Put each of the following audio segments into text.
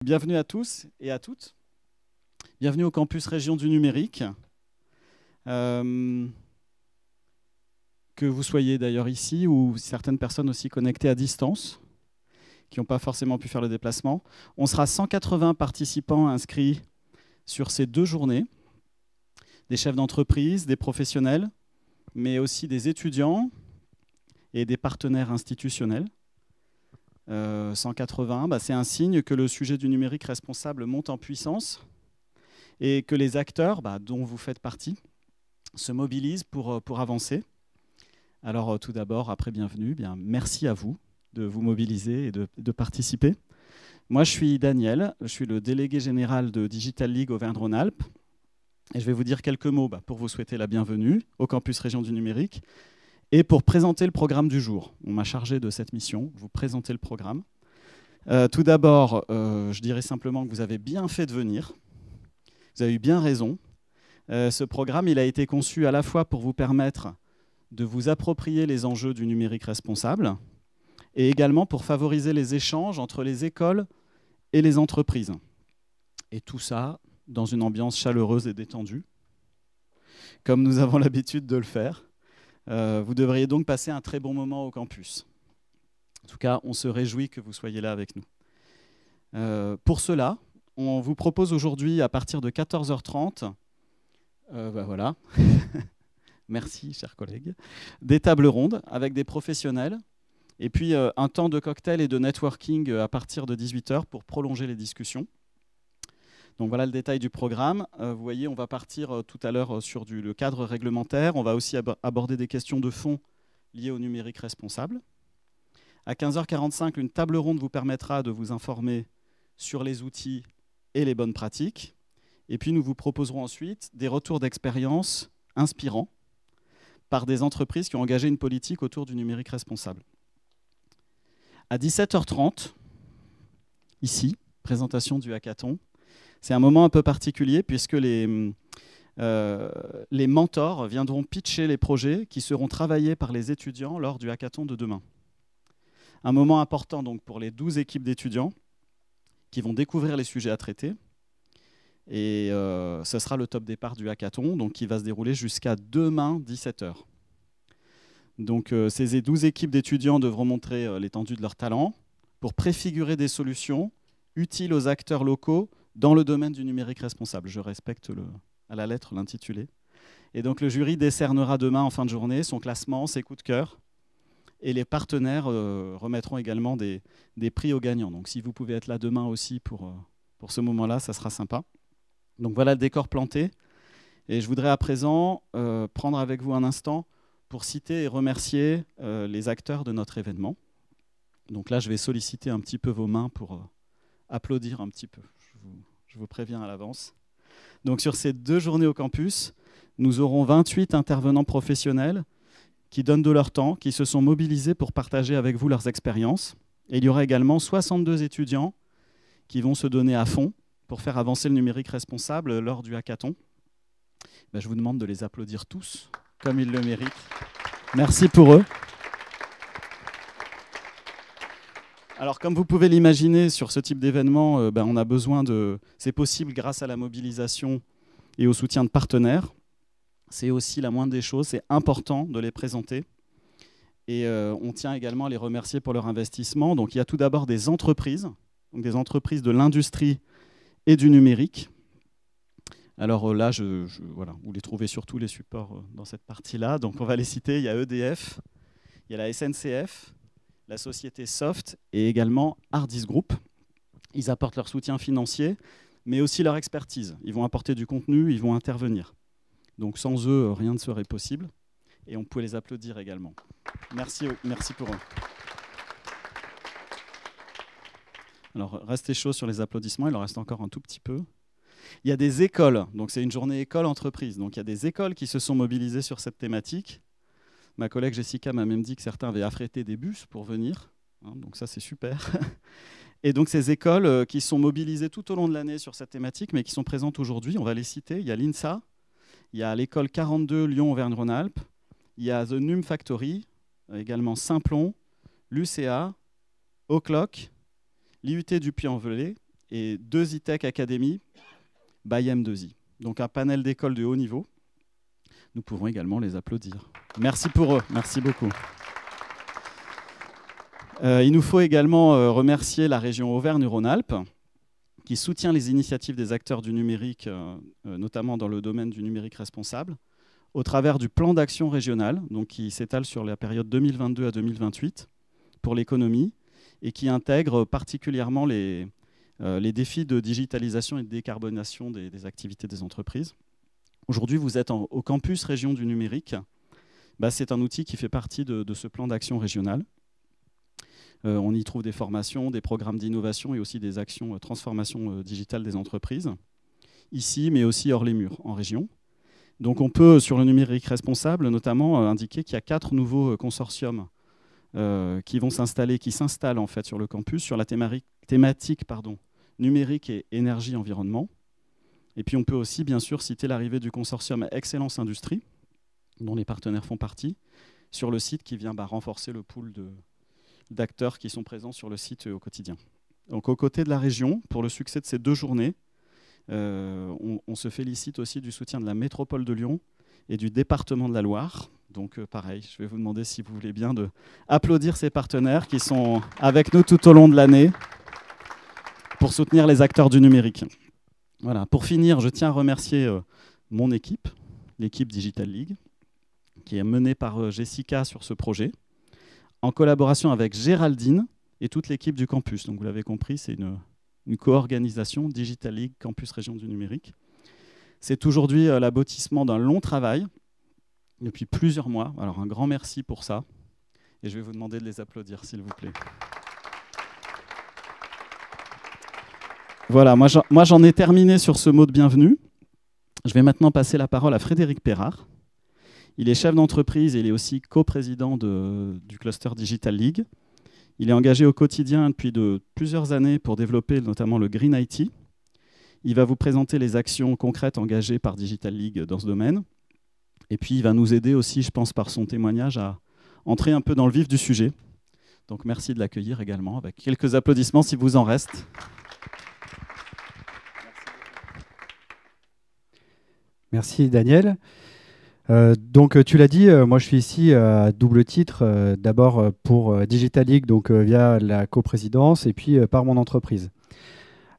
Bienvenue à tous et à toutes. Bienvenue au campus Région du Numérique. Que vous soyez d'ailleurs ici ou certaines personnes aussi connectées à distance, qui n'ont pas forcément pu faire le déplacement. On sera 180 participants inscrits sur ces 2 journées. Des chefs d'entreprise, des professionnels, mais aussi des étudiants et des partenaires institutionnels. 180, c'est un signe que le sujet du numérique responsable monte en puissance et que les acteurs, dont vous faites partie, se mobilisent pour avancer. Alors tout d'abord, après bienvenue, merci à vous de vous mobiliser et de participer. Moi, je suis Daniel, je suis le délégué général de Digital League Auvergne-Rhône-Alpes et je vais vous dire quelques mots pour vous souhaiter la bienvenue au campus Région du Numérique et pour présenter le programme du jour. On m'a chargé de cette mission, vous présenter le programme. Tout d'abord, je dirais simplement que vous avez bien fait de venir. Vous avez eu bien raison. Ce programme, il a été conçu à la fois pour vous permettre de vous approprier les enjeux du numérique responsable et également pour favoriser les échanges entre les écoles et les entreprises. Et tout ça dans une ambiance chaleureuse et détendue, comme nous avons l'habitude de le faire. Vous devriez donc passer un très bon moment au campus. En tout cas, on se réjouit que vous soyez là avec nous. Pour cela, on vous propose aujourd'hui, à partir de 14h30, voilà, merci chers collègues, des tables rondes avec des professionnels, et puis un temps de cocktail et de networking à partir de 18h pour prolonger les discussions. Donc voilà le détail du programme. Vous voyez, on va partir tout à l'heure sur le cadre réglementaire. On va aussi aborder des questions de fond liées au numérique responsable. À 15h45, une table ronde vous permettra de vous informer sur les outils et les bonnes pratiques. Et puis nous vous proposerons ensuite des retours d'expérience inspirants par des entreprises qui ont engagé une politique autour du numérique responsable. À 17h30, ici, présentation du hackathon. C'est un moment un peu particulier puisque les mentors viendront pitcher les projets qui seront travaillés par les étudiants lors du hackathon de demain. Un moment important donc pour les 12 équipes d'étudiants qui vont découvrir les sujets à traiter. Et ce sera le top départ du hackathon, donc qui va se dérouler jusqu'à demain 17h. Donc ces 12 équipes d'étudiants devront montrer l'étendue de leur talent pour préfigurer des solutions utiles aux acteurs locaux dans le domaine du numérique responsable. Je respecte à la lettre l'intitulé. Et donc le jury décernera demain en fin de journée son classement, ses coups de cœur. Et les partenaires remettront également des prix aux gagnants. Donc si vous pouvez être là demain aussi pour ce moment-là, ça sera sympa. Donc voilà le décor planté. Et je voudrais à présent prendre avec vous un instant pour citer et remercier les acteurs de notre événement. Donc là, je vais solliciter un petit peu vos mains pour applaudir un petit peu. Je vous préviens à l'avance. Donc sur ces 2 journées au campus, nous aurons 28 intervenants professionnels qui donnent de leur temps, qui se sont mobilisés pour partager avec vous leurs expériences. Et il y aura également 62 étudiants qui vont se donner à fond pour faire avancer le numérique responsable lors du hackathon. Je vous demande de les applaudir tous, comme ils le méritent. Merci pour eux. Alors, comme vous pouvez l'imaginer, sur ce type d'événement, on a besoin de... C'est possible grâce à la mobilisation et au soutien de partenaires. C'est aussi la moindre des choses, c'est important de les présenter. Et on tient également à les remercier pour leur investissement. Donc il y a tout d'abord des entreprises, donc des entreprises de l'industrie et du numérique. Alors là, voilà, vous les trouvez sur tous les supports dans cette partie-là. Donc on va les citer, il y a EDF, il y a la SNCF, la société Soft et également Hardis Group. Ils apportent leur soutien financier, mais aussi leur expertise. Ils vont apporter du contenu, ils vont intervenir. Donc sans eux, rien ne serait possible. Et on peut les applaudir également. Merci pour eux. Alors restez chauds sur les applaudissements, il en reste encore un tout petit peu. Il y a des écoles, donc c'est une journée école-entreprise. Donc il y a des écoles qui se sont mobilisées sur cette thématique. Ma collègue Jessica m'a même dit que certains avaient affrété des bus pour venir. Donc ça c'est super. Et donc ces écoles qui sont mobilisées tout au long de l'année sur cette thématique, mais qui sont présentes aujourd'hui, on va les citer. Il y a l'INSA, il y a l'école 42 Lyon-Auvergne-Rhône-Alpes, il y a The Num Factory, également Simplon, l'UCA, O'Clock, l'IUT du Puy-en-Velay et 2 E-Tech Academy by M2I. Donc un panel d'écoles de haut niveau. Nous pouvons également les applaudir. Merci pour eux, merci beaucoup. Il nous faut également remercier la région Auvergne-Rhône-Alpes qui soutient les initiatives des acteurs du numérique, notamment dans le domaine du numérique responsable, au travers du plan d'action régional, donc qui s'étale sur la période 2022 à 2028 pour l'économie et qui intègre particulièrement les défis de digitalisation et de décarbonation des activités des entreprises. Aujourd'hui, vous êtes au campus région du numérique. C'est un outil qui fait partie de ce plan d'action régional. On y trouve des formations, des programmes d'innovation et aussi des actions transformation digitale des entreprises, ici, mais aussi hors les murs, en région. Donc on peut, sur le numérique responsable, notamment indiquer qu'il y a 4 nouveaux consortiums qui vont s'installer, qui s'installent en fait sur le campus, sur la thématique numérique et énergie-environnement. Et puis on peut aussi, bien sûr, citer l'arrivée du consortium Excellence Industrie, dont les partenaires font partie, sur le site qui vient renforcer le pool d'acteurs qui sont présents sur le site au quotidien. Donc aux côtés de la région, pour le succès de ces 2 journées, on se félicite aussi du soutien de la métropole de Lyon et du département de la Loire. Donc pareil, je vais vous demander si vous voulez bien d'applaudir ces partenaires qui sont avec nous tout au long de l'année pour soutenir les acteurs du numérique. Voilà. Pour finir, je tiens à remercier mon équipe, l'équipe Digital League, qui est menée par Jessica sur ce projet, en collaboration avec Géraldine et toute l'équipe du campus. Donc vous l'avez compris, c'est une co-organisation Digital League Campus Région du Numérique. C'est aujourd'hui l'aboutissement d'un long travail depuis plusieurs mois. Alors un grand merci pour ça. Et je vais vous demander de les applaudir, s'il vous plaît. Voilà, moi j'en ai terminé sur ce mot de bienvenue. Je vais maintenant passer la parole à Frédéric Perrard. Il est chef d'entreprise et il est aussi coprésident du cluster Digital League. Il est engagé au quotidien depuis plusieurs années pour développer notamment le Green IT. Il va vous présenter les actions concrètes engagées par Digital League dans ce domaine. Et puis il va nous aider aussi, je pense, par son témoignage à entrer un peu dans le vif du sujet. Donc merci de l'accueillir également avec quelques applaudissements si vous en reste. Merci Daniel. Donc tu l'as dit, moi je suis ici à double titre, d'abord pour Digital League, donc via la coprésidence, et puis par mon entreprise.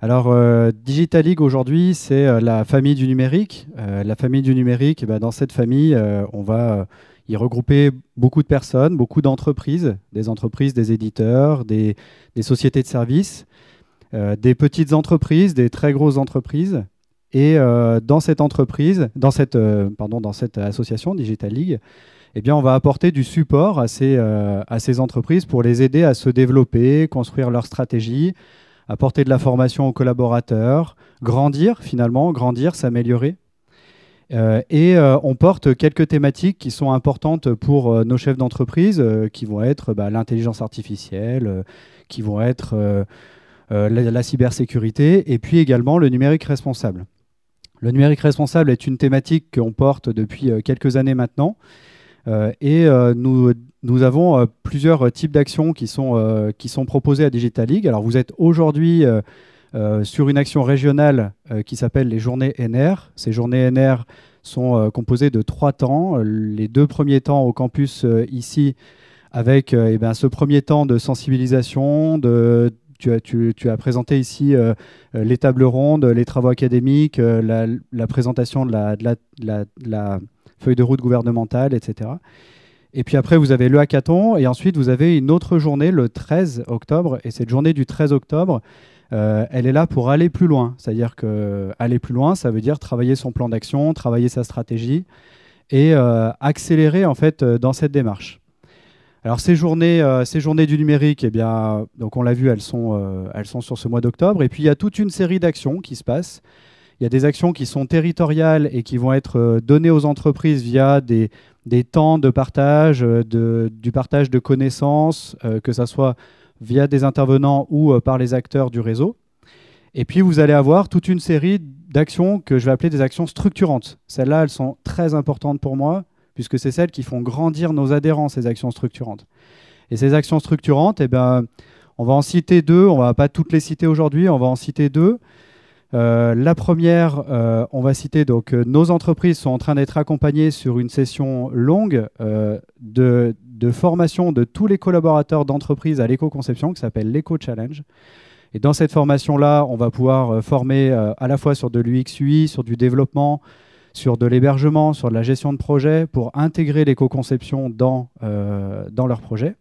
Alors Digital League aujourd'hui, c'est la famille du numérique. La famille du numérique, dans cette famille, on va y regrouper beaucoup de personnes, beaucoup d'entreprises, des éditeurs, des sociétés de services, des petites entreprises, des très grosses entreprises. Et dans cette entreprise, dans cette association Digital League, eh bien, on va apporter du support à ces entreprises pour les aider à se développer, construire leur stratégie, apporter de la formation aux collaborateurs, grandir, s'améliorer. Et on porte quelques thématiques qui sont importantes pour nos chefs d'entreprise, qui vont être l'intelligence artificielle, qui vont être la cybersécurité, et puis également le numérique responsable. Le numérique responsable est une thématique qu'on porte depuis quelques années maintenant. Et nous avons plusieurs types d'actions qui sont proposées à Digital League. Alors vous êtes aujourd'hui sur une action régionale qui s'appelle les journées NR. Ces journées NR sont composées de 3 temps. Les 2 premiers temps au campus ici, avec ce premier temps de sensibilisation, tu as présenté ici les tables rondes, les travaux académiques, la présentation de la feuille de route gouvernementale, etc. Et puis après, vous avez le hackathon, et ensuite, vous avez une autre journée le 13 octobre. Et cette journée du 13 octobre, elle est là pour aller plus loin. C'est-à-dire qu'aller plus loin, ça veut dire travailler son plan d'action, travailler sa stratégie et accélérer en fait dans cette démarche. Alors ces journées du numérique, donc on l'a vu, elles sont sur ce mois d'octobre. Et puis il y a toute une série d'actions qui se passent. Il y a des actions qui sont territoriales et qui vont être données aux entreprises via des temps de partage, du partage de connaissances, que ce soit via des intervenants ou par les acteurs du réseau. Et puis vous allez avoir toute une série d'actions que je vais appeler des actions structurantes. Celles-là, elles sont très importantes pour moi, puisque c'est celles qui font grandir nos adhérents, ces actions structurantes. Et ces actions structurantes, On va en citer deux, on ne va pas toutes les citer aujourd'hui, on va en citer deux. La première, on va citer donc nos entreprises sont en train d'être accompagnées sur une session longue de formation de tous les collaborateurs d'entreprise à l'éco-conception qui s'appelle l'Eco Challenge. Et dans cette formation-là, on va pouvoir former à la fois sur de l'UX/UI, sur du développement, sur de l'hébergement, sur de la gestion de projet pour intégrer l'éco-conception dans leur projet.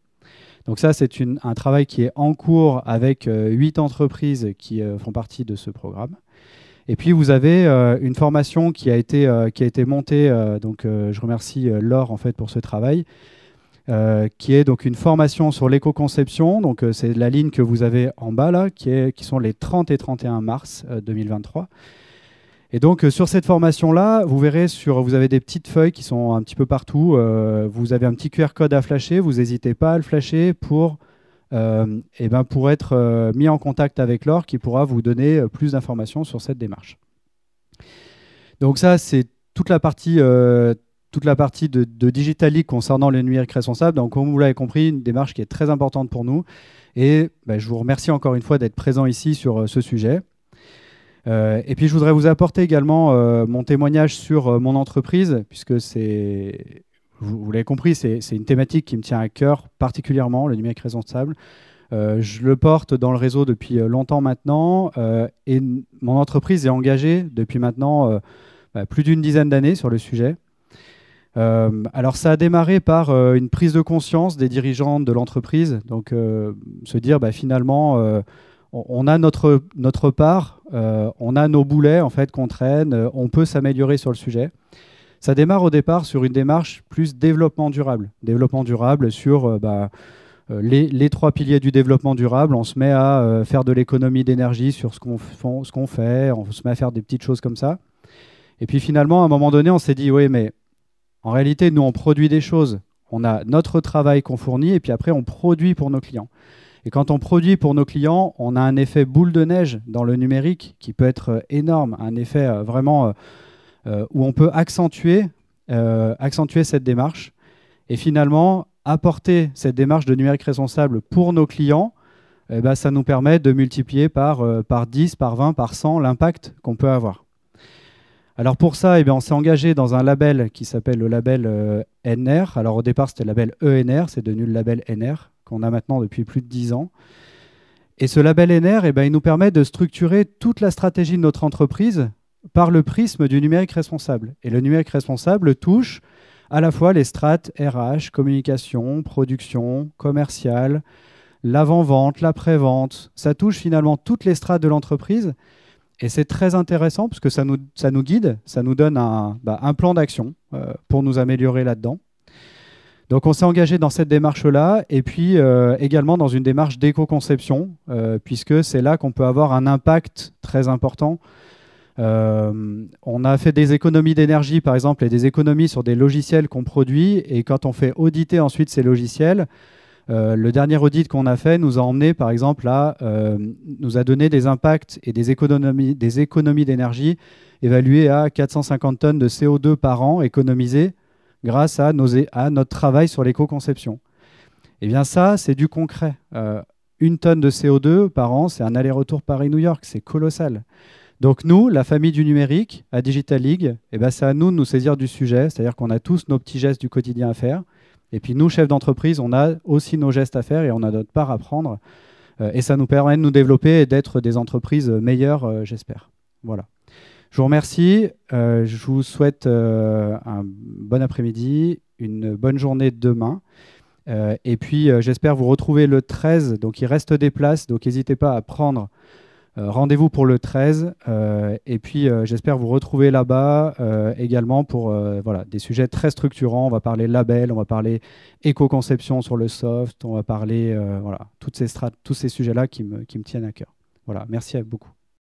Donc ça, c'est un travail qui est en cours avec 8 entreprises qui font partie de ce programme. Et puis, vous avez une formation qui a été montée, donc je remercie Laure en fait, pour ce travail, qui est donc une formation sur l'éco-conception. Donc c'est la ligne que vous avez en bas, là, qui sont les 30 et 31 mars 2023. Et donc, sur cette formation-là, vous verrez, vous avez des petites feuilles qui sont un petit peu partout. Vous avez un petit QR code à flasher. Vous n'hésitez pas à le flasher pour être mis en contact avec Laure qui pourra vous donner plus d'informations sur cette démarche. Donc ça, c'est toute la partie de Digital League concernant le numérique responsable. Donc, comme vous l'avez compris, une démarche qui est très importante pour nous. Et je vous remercie encore une fois d'être présent ici sur ce sujet. Et puis, je voudrais vous apporter également mon témoignage sur mon entreprise, puisque vous l'avez compris, c'est une thématique qui me tient à cœur particulièrement, le numérique responsable. Je le porte dans le réseau depuis longtemps maintenant, et mon entreprise est engagée depuis maintenant plus d'une dizaine d'années sur le sujet. Alors, ça a démarré par une prise de conscience des dirigeants de l'entreprise, donc se dire finalement, on a notre part, on a nos boulets en fait qu'on traîne, on peut s'améliorer sur le sujet. Ça démarre au départ sur une démarche plus développement durable. Développement durable sur les 3 piliers du développement durable. On se met à faire de l'économie d'énergie sur ce qu'on fait, on se met à faire des petites choses comme ça. Et puis finalement, à un moment donné, on s'est dit, oui, mais en réalité, nous, on produit des choses. On a notre travail qu'on fournit et puis après, on produit pour nos clients. Et quand on produit pour nos clients, on a un effet boule de neige dans le numérique qui peut être énorme, un effet vraiment où on peut accentuer cette démarche et finalement apporter cette démarche de numérique responsable pour nos clients. Ça nous permet de multiplier par 10, par 20, par 100 l'impact qu'on peut avoir. Alors pour ça, on s'est engagé dans un label qui s'appelle le label NR. Alors au départ, c'était le label ENR, c'est devenu le label NR qu'on a maintenant depuis plus de 10 ans. Et ce label NR, il nous permet de structurer toute la stratégie de notre entreprise par le prisme du numérique responsable. Et le numérique responsable touche à la fois les strates RH, communication, production, commercial, l'avant-vente, l'après-vente. Ça touche finalement toutes les strates de l'entreprise. Et c'est très intéressant parce que ça nous guide, ça nous donne un plan d'action pour nous améliorer là-dedans. Donc on s'est engagé dans cette démarche-là et puis également dans une démarche d'éco-conception puisque c'est là qu'on peut avoir un impact très important. On a fait des économies d'énergie par exemple et des économies sur des logiciels qu'on produit et quand on fait auditer ensuite ces logiciels, le dernier audit qu'on a fait nous a emmené par exemple nous a donné des impacts et des économies d'énergie évaluées à 450 tonnes de CO2 par an économisées grâce à notre travail sur l'éco-conception. Eh bien ça, c'est du concret. 1 tonne de CO2 par an, c'est un aller-retour Paris-New York, c'est colossal. Donc nous, la famille du numérique, à Digital League, c'est à nous de nous saisir du sujet, c'est-à-dire qu'on a tous nos petits gestes du quotidien à faire. Et puis nous, chefs d'entreprise, on a aussi nos gestes à faire et on a notre part à prendre. Et ça nous permet de nous développer et d'être des entreprises meilleures, j'espère. Voilà. Je vous remercie. Je vous souhaite un bon après-midi, une bonne journée demain. Et puis, j'espère vous retrouver le 13. Donc, il reste des places. Donc, n'hésitez pas à prendre rendez-vous pour le 13. Et puis, j'espère vous retrouver là-bas également pour des sujets très structurants. On va parler label, on va parler éco-conception sur le soft, on va parler tous ces sujets-là qui me tiennent à cœur. Voilà, merci beaucoup.